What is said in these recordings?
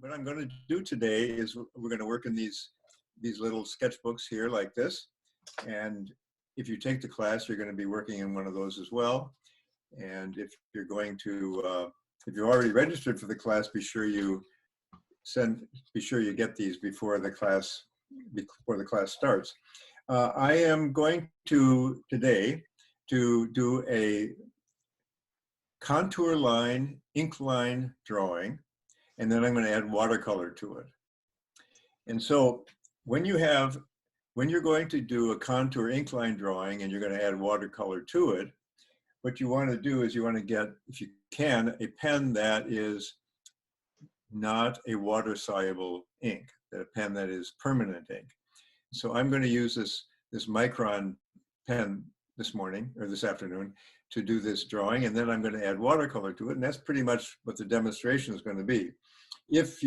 what I'm going to do today is we're going to work in these little sketchbooks here like this. And if you take the class, you're going to be working in one of those as well. And if you're going to, if you're already registered for the class, be sure you get these before the class starts. I am going to today to do a contour line, ink line drawing, and then I'm going to add watercolor to it. And so when you're going to do a contour ink line drawing and you're going to add watercolor to it, what you want to do is you want to get, if you can, a pen that is not a water-soluble ink, a pen that is permanent ink. So I'm going to use this Micron pen this morning or this afternoon to do this drawing, and then I'm going to add watercolor to it, and that's pretty much what the demonstration is going to be. If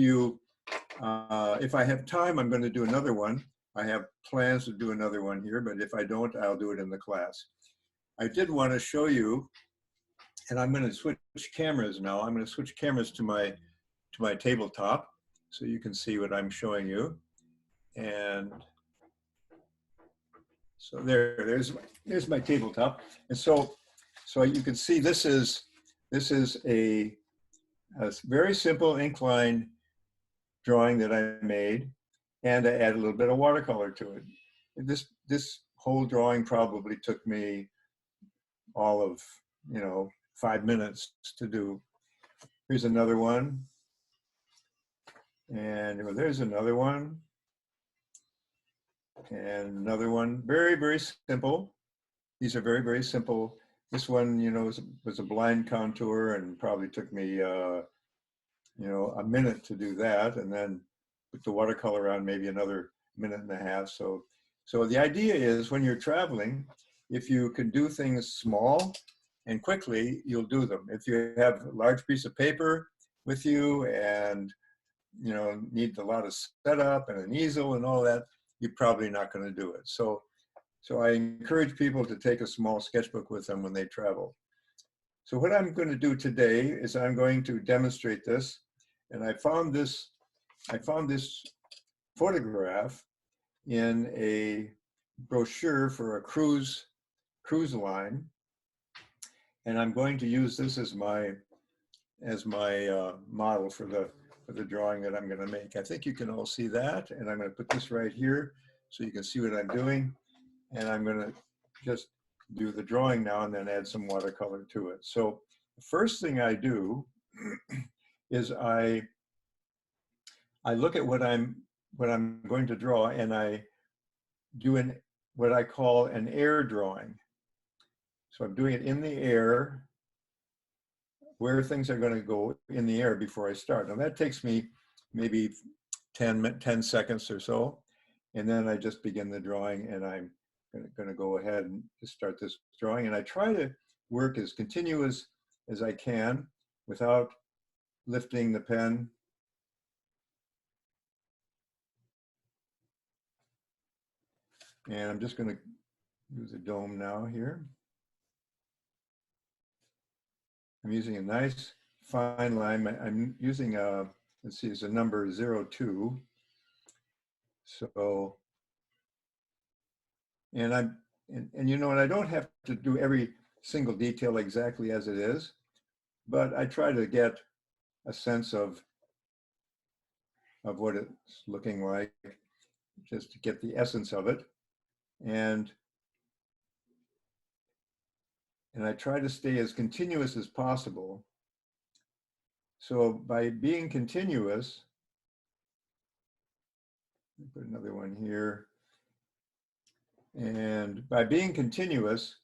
I have time, I'm going to do another one. I have plans to do another one here, but if I don't, I'll do it in the class. I did want to show you, and I'm going to switch cameras now. I'm going to switch cameras to my tabletop so you can see what I'm showing you. And so there's my tabletop. And so you can see this is a very simple ink line drawing that I made, and I add a little bit of watercolor to it. This whole drawing probably took me all of 5 minutes to do. Here's another one, and there's another one, and another one. Very, very simple. These are very, very simple. This one, was a blind contour and probably took me, a minute to do that, and then put the watercolor on maybe another minute and a half. So the idea is when you're traveling, if you can do things small and quickly, you'll do them. If you have a large piece of paper with you and need a lot of setup and an easel and all that, you're probably not going to do it. So I encourage people to take a small sketchbook with them when they travel. So what I'm going to do today is I'm going to demonstrate this, and I found this photograph in a brochure for a cruise line, and I'm going to use this as my model for the drawing that I'm going to make. I think you can all see that, and I'm going to put this right here so you can see what I'm doing, and I'm going to just do the drawing now and then add some watercolor to it. So the first thing I do is I look at what I'm going to draw, and I do what I call an air drawing. So I'm doing it in the air, where things are going to go in the air before I start. Now that takes me maybe 10 seconds or so, and then I just begin the drawing, and I'm going to go ahead and just start this drawing. And I try to work as continuous as I can without lifting the pen. And I'm just going to use a dome now here. I'm using a nice fine line. I'm using let's see, it's a number 02. So, and I don't have to do every single detail exactly as it is, but I try to get a sense of what it's looking like, just to get the essence of it. And I try to stay as continuous as possible. So by being continuous, put another one here. And by being continuous,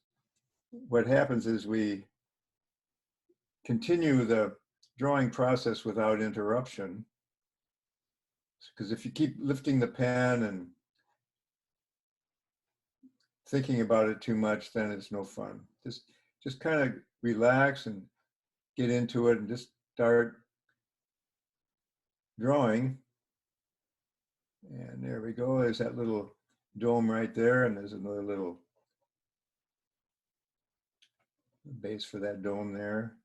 what happens is we continue the drawing process without interruption. Because if you keep lifting the pen and thinking about it too much, then it's no fun. Just kind of relax and get into it and just start drawing. And there we go. There's that little dome right there, and there's another little base for that dome there.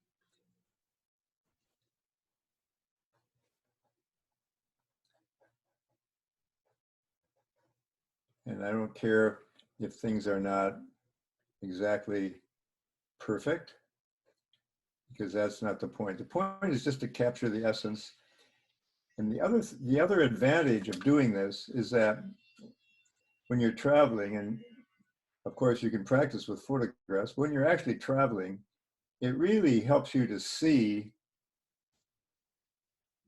And I don't care if things are not exactly perfect, because that's not the point. The point is just to capture the essence. And the other advantage of doing this is that when you're traveling, and of course you can practice with photographs, when you're actually traveling, it really helps you to see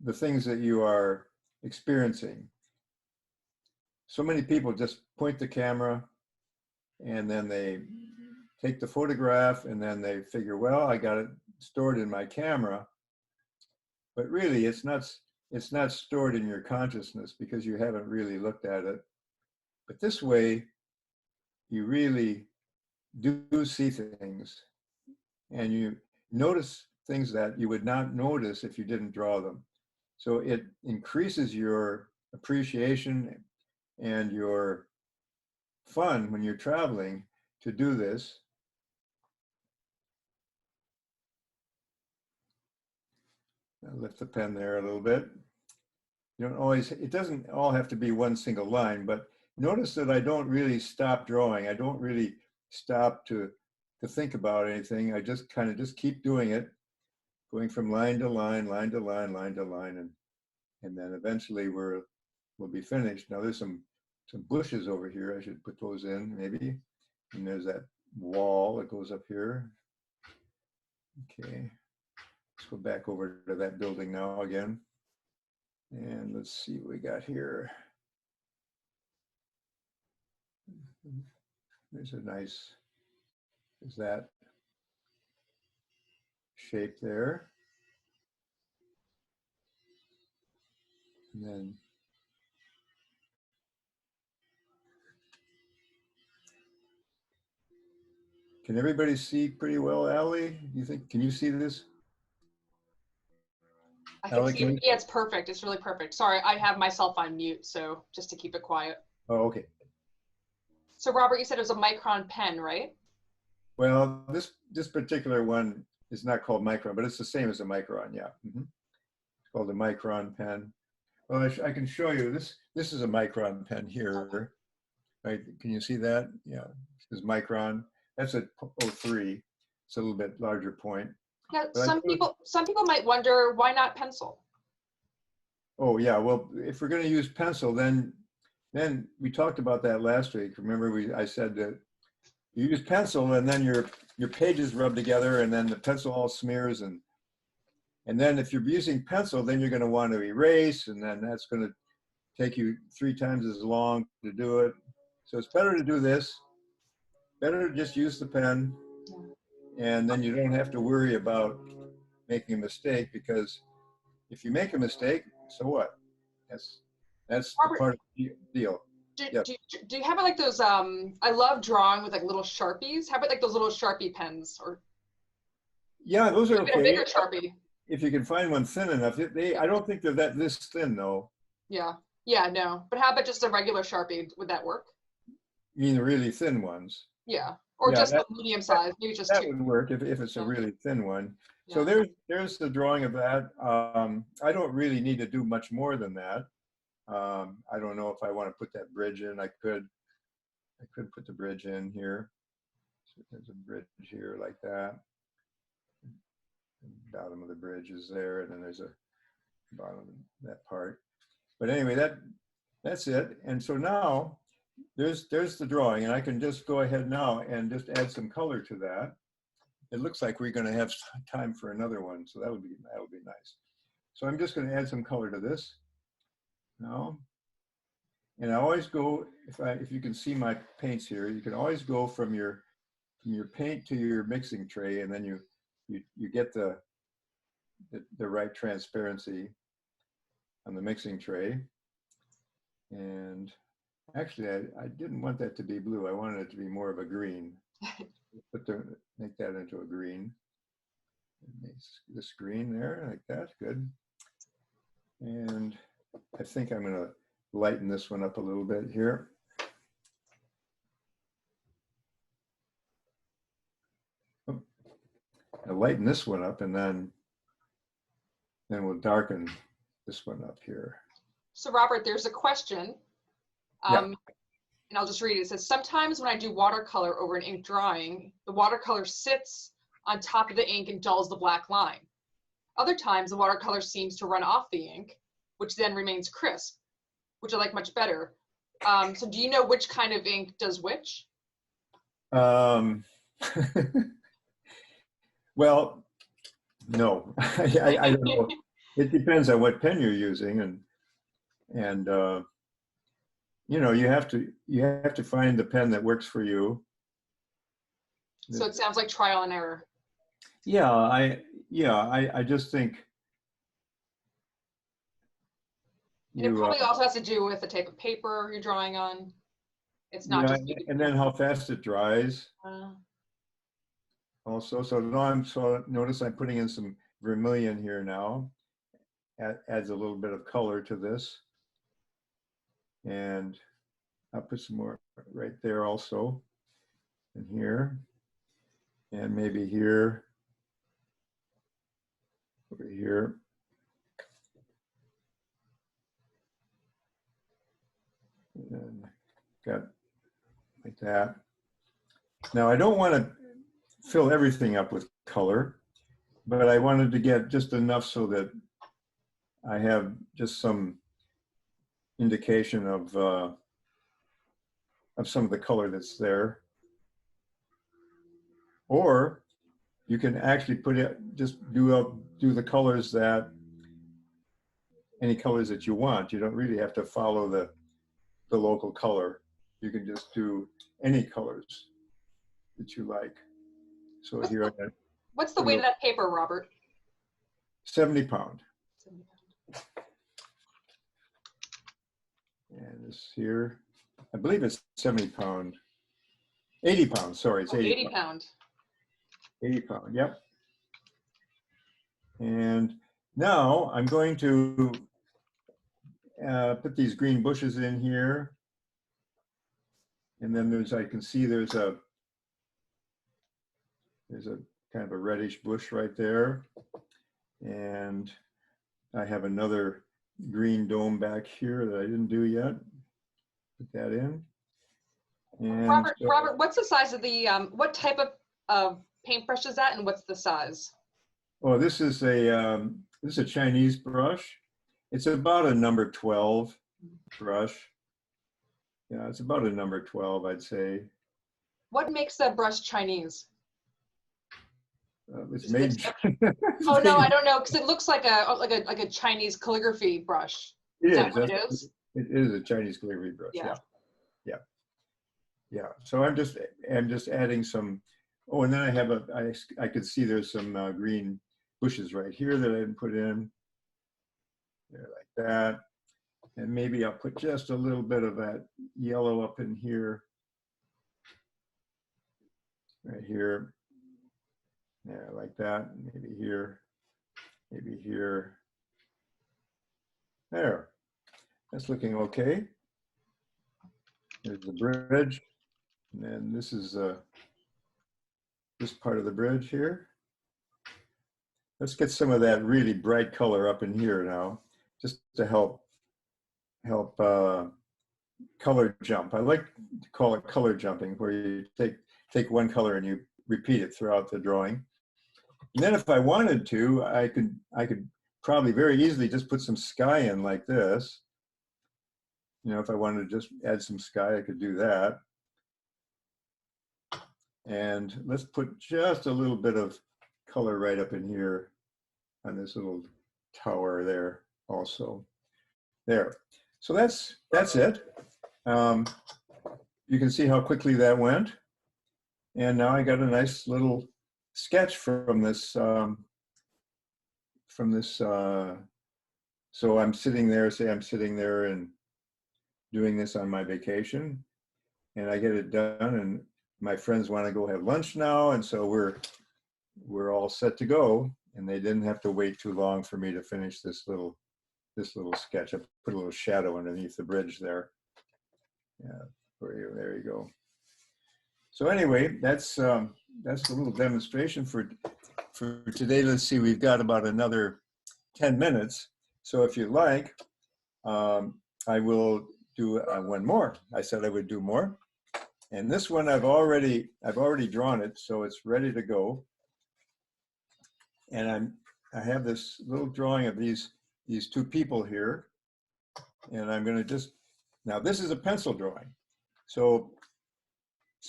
the things that you are experiencing. So many people just point the camera and then they take the photograph and then they figure, well, I got it stored in my camera. But really, it's not stored in your consciousness because you haven't really looked at it. But this way, you really do see things, and you notice things that you would not notice if you didn't draw them. So it increases your appreciation and your fun when you're traveling to do this. I'll lift the pen there a little bit. You don't always, it doesn't all have to be one single line, but notice that I don't really stop drawing. I don't really stop to think about anything. I just kind of just keep doing it, going from line to line, line to line, line to line, and then eventually we'll be finished. Now there's some bushes over here. I should put those in maybe. And there's that wall that goes up here. Okay, let's go back over to that building now again. And let's see what we got here. There's a nice, is that shape there. And then can everybody see pretty well, Allie? You think, can you see this? I can see it. Yeah, it's perfect. It's really perfect. Sorry, I have myself on mute, so just to keep it quiet. Oh, okay. So Robert, you said it was a micron pen, right? Well, this particular one is not called micron, but it's the same as a micron, yeah. It's called a micron pen. Well, I can show you, this is a micron pen here. Right, can you see that? Yeah, this is micron. That's a 03. It's a little bit larger point. Yeah, some people might wonder, why not pencil? Oh yeah, well, if we're going to use pencil, then we talked about that last week. Remember, I said that you use pencil, and then your pages rub together, and then the pencil all smears, and then if you're using pencil, then you're going to want to erase, and then that's going to take you 3 times as long to do it. So it's better to do this. Better to just use the pen, and then you don't have to worry about making a mistake, because if you make a mistake, so what? That's Robert, part of the deal. Do you have like those, I love drawing with like little Sharpies. How about like those little Sharpie pens? Or yeah, those are okay. A bigger Sharpie. If you can find one thin enough. I don't think they're this thin though. Yeah, no. But how about just a regular Sharpie? Would that work? You mean the really thin ones? Yeah, or just a medium size, maybe just 2. That would work if it's a really thin one. Yeah. So there's the drawing of that. I don't really need to do much more than that. I don't know if I want to put that bridge in. I could put the bridge in here. So there's a bridge here like that. The bottom of the bridge is there, and then there's a bottom of that part. But anyway, that's it. And so now there's the drawing, and I can just go ahead now and just add some color to that. It looks like we're going to have time for another one, so that would be nice. So I'm just going to add some color to this now. And I always go, if you can see my paints here, you can always go from your paint to your mixing tray, and then you get the right transparency on the mixing tray. And actually, I didn't want that to be blue. I wanted it to be more of a green. Make that into a green. Make this green there, like that, good. And I think I'm gonna lighten this one up a little bit here. I'll lighten this one up, and then we'll darken this one up here. So Robert, there's a question. Yeah. and I'll just read it. It says, sometimes when I do watercolor over an ink drawing, the watercolor sits on top of the ink and dulls the black line. Other times the watercolor seems to run off the ink, which then remains crisp, which I like much better. So do you know which kind of ink does which? Well, no, I don't know. It depends on what pen you're using, and you know, you have to find the pen that works for you. So it sounds like trial and error. Yeah, I just think And it you probably also has to do with the type of paper you're drawing on. It's not yeah, just. and then how fast it dries. Uh, Also, so now notice I'm putting in some vermilion here now. Adds a little bit of color to this, and I'll put some more right there also, and here, and maybe here, over here. And got like that. Now I don't want to fill everything up with color, but I wanted to get just enough so that I have just some indication of some of the color that's there. Or you can actually put it, just do the colors any colors that you want. You don't really have to follow the local color. You can just do any colors that you like. So here I got. What's the weight of that paper, Robert? 70 pound. And this here, I believe it's 70 pound, 80 pounds, sorry, it's 80 pound. 80 pound, yep. And now I'm going to put these green bushes in here. And then I can see there's a kind of a reddish bush right there. And I have another green dome back here that I didn't do yet. Put that in. And Robert, what's the size of the, what type of paintbrush is that, and what's the size? Oh, this is a Chinese brush. It's about a number 12 brush. Yeah, it's about a number 12, I'd say. What makes that brush Chinese? It's made. Oh no, I don't know, because it looks like a Chinese calligraphy brush. Is that what it is? It is a Chinese calligraphy brush. Yeah. So I'm just adding some. Oh, and then I have I could see there's some green bushes right here that I didn't put in. There, like that. And maybe I'll put just a little bit of that yellow up in here. Right here. Yeah, like that. Maybe here. Maybe here. There. That's looking okay. There's the bridge. And then this is this part of the bridge here. Let's get some of that really bright color up in here now, just to help color jump. I like to call it color jumping, where you take one color and you repeat it throughout the drawing. And then if I wanted to, I could probably very easily just put some sky in like this. You know, if I wanted to just add some sky, I could do that. And let's put just a little bit of color right up in here on this little tower there also. There. So that's it. You can see how quickly that went. And now I got a nice little sketch from this. So I'm sitting there, say I'm sitting there and doing this on my vacation, and I get it done, and my friends want to go have lunch now, and so we're all set to go, and they didn't have to wait too long for me to finish this little sketch. I put a little shadow underneath the bridge there. Yeah, for you. There you go. So anyway, that's a little demonstration for today. Let's see, we've got about another 10 minutes. So if you like, I will do one more. I said I would do more. And this one I've already drawn it, so it's ready to go. And I have this little drawing of these two people here. And I'm going to now this is a pencil drawing. So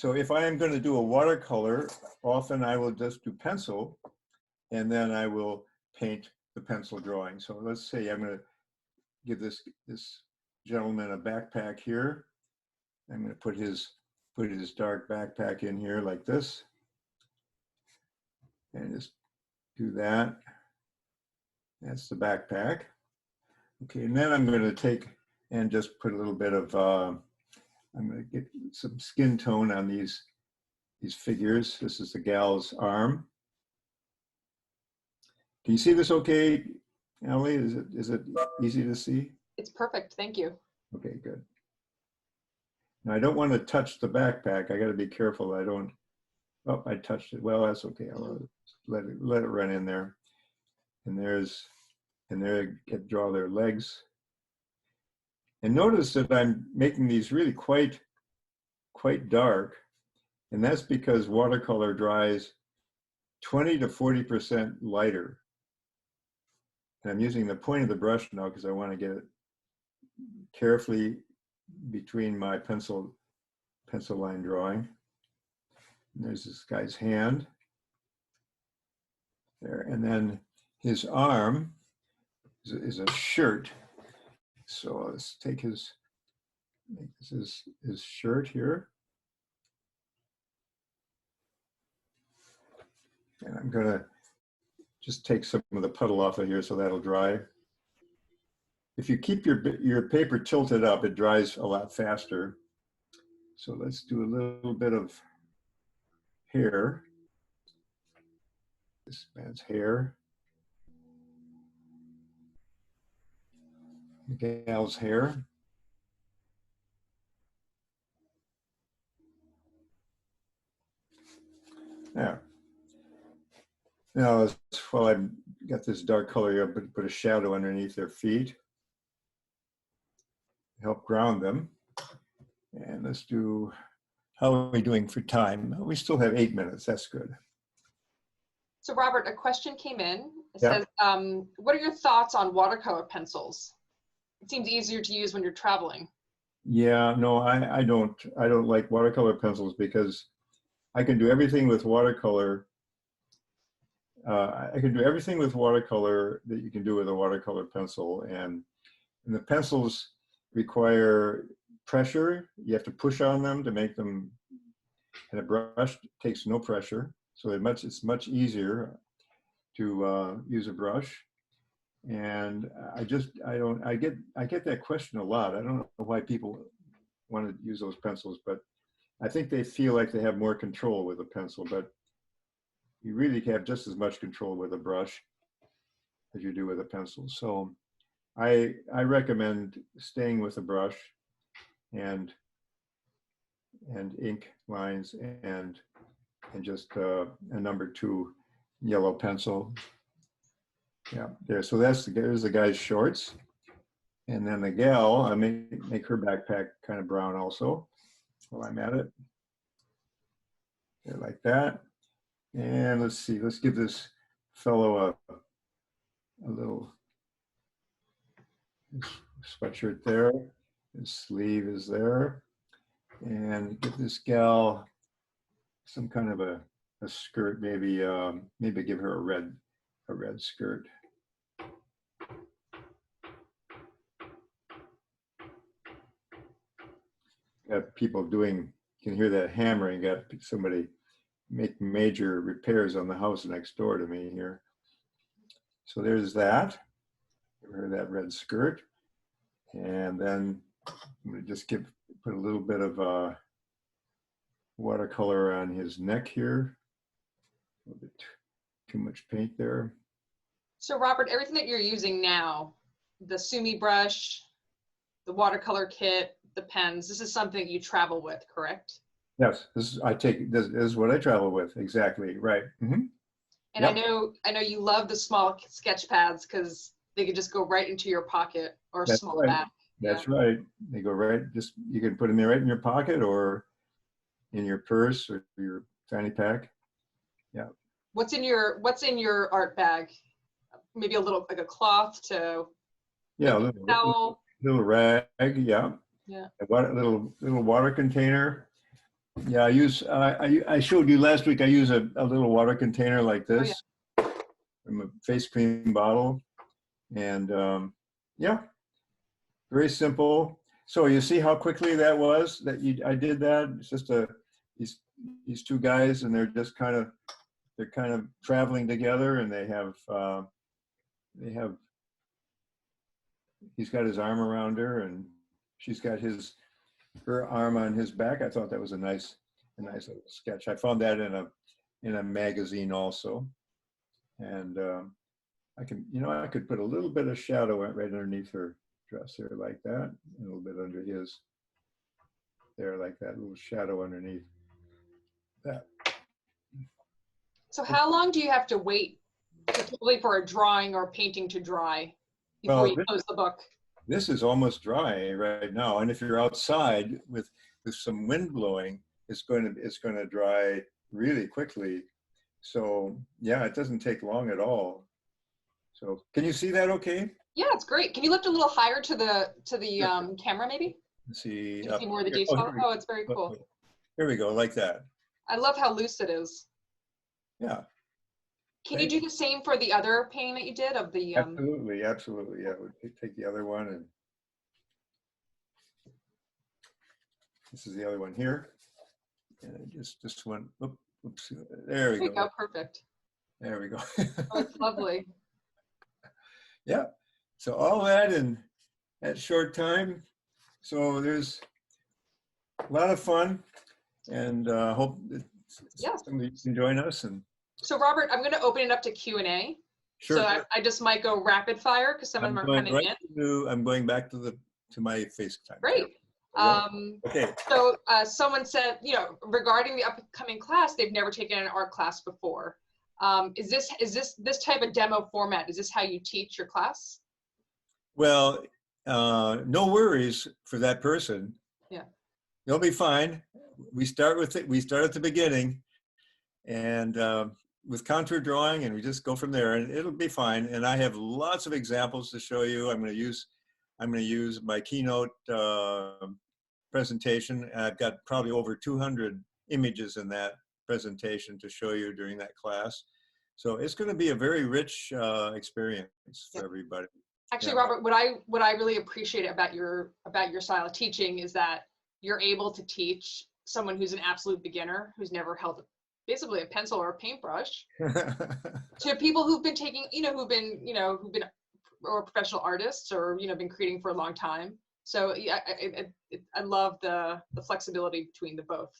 if I am going to do a watercolor, often I will just do pencil, and then I will paint the pencil drawing. So let's say I'm going to give this gentleman a backpack here. I'm going to put his dark backpack in here like this, and just do that. That's the backpack. Okay, and then I'm going to take and just put a little bit of I'm going to get some skin tone on these figures. This is the gal's arm. Can you see this okay, Ellie? Is it easy to see? It's perfect, thank you. Okay, good. Now I don't want to touch the backpack. I got to be careful. I don't. Oh, I touched it. Well, that's okay. I'll let it run in there. And there draw their legs. And notice that I'm making these really quite dark, and that's because watercolor dries 20 to 40% lighter. And I'm using the point of the brush now because I want to get it carefully between my pencil line drawing. And there's this guy's hand there, and then his arm is a shirt. So let's take his shirt here. And I'm gonna just take some of the puddle off of here so that'll dry. If you keep your paper tilted up, it dries a lot faster. So let's do a little bit of hair. This man's hair. The gal's hair. Yeah. Now, while I've got this dark color here, I'll put a shadow underneath their feet. Help ground them. And let's do, how are we doing for time? We still have 8 minutes, that's good. So Robert, a question came in. It Yeah. says, what are your thoughts on watercolor pencils? It seems easier to use when you're traveling. Yeah, no, I don't like watercolor pencils because I can do everything with watercolor. I can do everything with watercolor that you can do with a watercolor pencil, and the pencils require pressure. You have to push on them to make them, and a brush takes no pressure, so it's much easier to use a brush. And I get that question a lot. I don't know why people want to use those pencils, but I think they feel like they have more control with a pencil, but you really have just as much control with a brush as you do with a pencil. So I recommend staying with a brush and ink lines and just a number 2 yellow pencil. Yeah, there. So there's the guy's shorts, and then the gal, I make her backpack kind of brown also while I'm at it. There, like that. And let's see. Let's give this fellow a little sweatshirt there. His sleeve is there, and give this gal some kind of a skirt. Maybe give her a red skirt. Got people doing, you can hear that hammering, got somebody making major repairs on the house next door to me here. So there's that. Give her that red skirt. And then I'm gonna just put a little bit of watercolor on his neck here. A little bit too much paint there. So Robert, everything that you're using now, the Sumi brush, the watercolor kit, the pens, this is something you travel with, correct? Yes, this is what I travel with. Exactly, right. Mm-hmm. And yep. I know you love the small sketch pads because they could just go right into your pocket or a small right. bag. That's right. They go right, just, you can put them right in your pocket or in your purse or your fanny pack. Yeah. What's in your art bag? Maybe a little, like a cloth to, Yeah, a maybe a towel. little rag, yeah. Yeah. A little water container. Yeah, I showed you last week, I use a little water container like Oh yeah. this from a face cream bottle. And yeah, very simple. So you see how quickly that was that I did that. It's just these two guys, and they're kind of traveling together, and they have he's got his arm around her, and she's got her arm on his back. I thought that was a nice little sketch. I found that in a magazine also, and I could put a little bit of shadow right underneath her dress here like that, and a little bit under his there like that, little shadow underneath that. So how long do you have to wait typically for a drawing or painting to dry before you close the book? This is almost dry right now, and if you're outside with some wind blowing, it's going to dry really quickly. So yeah, it doesn't take long at all. So can you see that okay? Yeah, it's great. Can you lift a little higher to the camera maybe? Let's see. Do you see more of the detail? Oh, it's very cool. Here we go, like that. I love how loose it is. Yeah. Can you do the same for the other painting that you did of the? Absolutely, absolutely. Yeah, we'll take the other one, and this is the other one here. And just one. Oops, there we go. Perfect. There we go. Oh, it's lovely. Yeah. So all that in that short time. So there's a lot of fun, and hope that somebody can join us. And so Robert, I'm going to open it up to Q&A. Sure. So I just might go rapid fire because some of them are coming in. I'm going back to my FaceTime. Great. Okay. So someone said, regarding the upcoming class, they've never taken an art class before. Is this type of demo format? Is this how you teach your class? Well, no worries for that person. Yeah. They'll be fine. We start at the beginning, and with contour drawing, and we just go from there, and it'll be fine. And I have lots of examples to show you. I'm going to use my keynote presentation. I've got probably over 200 images in that presentation to show you during that class. So it's going to be a very rich experience for everybody. Actually, Robert, what I really appreciate about your style of teaching is that you're able to teach someone who's an absolute beginner, who's never held basically a pencil or a paintbrush, to people who've been taking, who've been or professional artists, or been creating for a long time. So yeah, I love the flexibility between the both.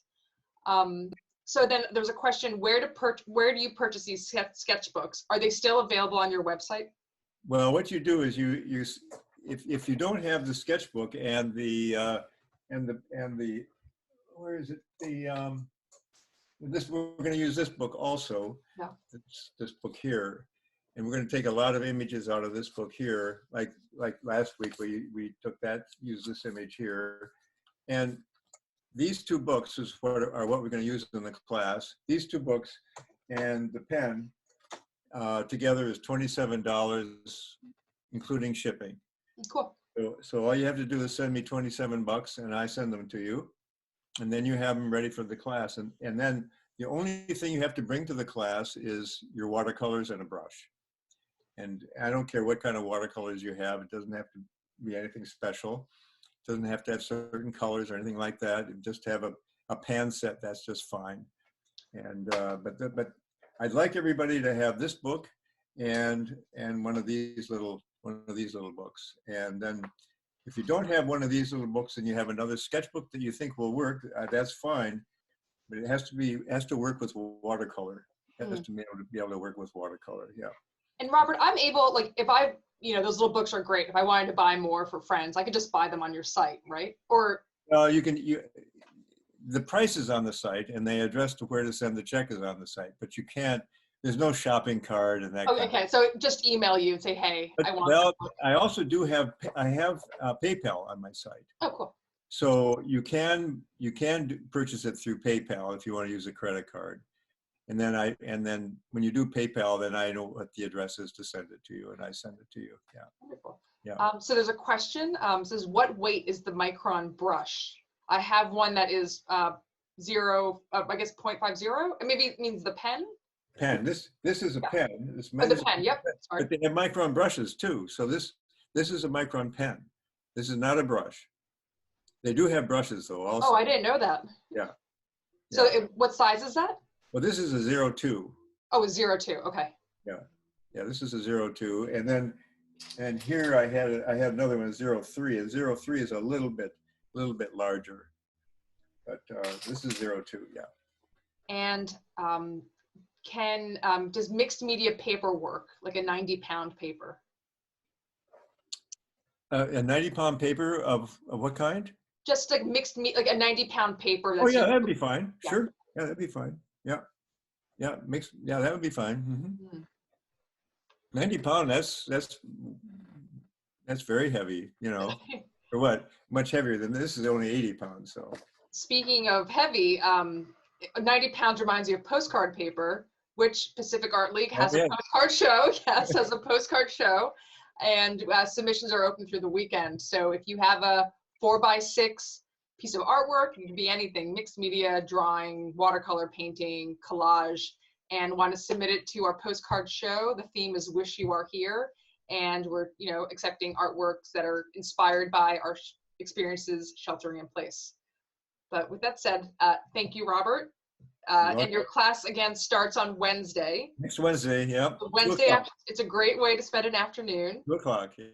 So then there's a question: where do you purchase these sketchbooks? Are they still available on your website? Well, what you do is if you don't have the sketchbook and the where is it, we're going to use this book also. Yeah. This book here, and we're going to take a lot of images out of this book here, like last week we used this image here, and these two books are what we're going to use in the class. These two books and the pen together is $27, including shipping. Cool. So all you have to do is send me $27, and I send them to you, and then you have them ready for the class. And then the only thing you have to bring to the class is your watercolors and a brush. And I don't care what kind of watercolors you have. It doesn't have to be anything special. It doesn't have to have certain colors or anything like that. Just have a pan set. That's just fine. And but I'd like everybody to have this book and one of these little books. And then if you don't have one of these little books and you have another sketchbook that you think will work, that's fine. But it has to work with watercolor. It has to be able to work with watercolor. Yeah. And Robert, I'm able, like, if those little books are great. If I wanted to buy more for friends, I could just buy them on your site, right? Or the price is on the site, and the address to where to send the check is on the site. But you can't there's no shopping cart and that Oh, kind okay, so just email you and say, hey, of. I want Well, this. I also do have PayPal on my site. Oh, cool. So you can purchase it through PayPal if you want to use a credit card. And then when you do PayPal, then I know what the address is to send it to you, and I send it to you. Yeah. Wonderful. Yeah. So there's a question. Says, what weight is the micron brush? I have one that is zero, I guess 0.50. And maybe it means the pen. Pen. This is a pen. Oh, the pen. Yep. Sorry. But they have micron brushes too. So this is a micron pen. This is not a brush. They do have brushes though. Also. Oh, I didn't know that. Yeah. So Yeah. what size is that? Well, this is a 02. Oh, it's 02. Okay. Yeah. Yeah. This is a 02, and here I had another one, 03. And 03 is a little bit larger, but this is 02. Yeah. And does mixed media paper work, like a 90-pound paper? A 90-pound paper of what kind? Just like mixed media, like a 90-pound paper. Oh yeah, that'd be fine. Yeah. Sure. Yeah, that'd be fine. Yeah. Yeah, mixed. Yeah, that would be fine. Mm-hmm. 90 pound. That's very heavy. You know, or what? Much heavier than this. Is only 80 pounds. So. Speaking of heavy, 90 pounds reminds me of postcard paper, which Pacific Art League has a postcard show. Yes, has a postcard show, and submissions are open through the weekend. So if you have a 4x6 piece of artwork, it can be anything, mixed media, drawing, watercolor painting, collage, and want to submit it to our postcard show. The theme is Wish You Are Here, and we're accepting artworks that are inspired by our experiences sheltering in place. But with that said, thank you, Robert. And your class again starts on Wednesday. Next Wednesday, yeah. Wednesday, it's a great way to spend an afternoon. 2 o'clock, yeah.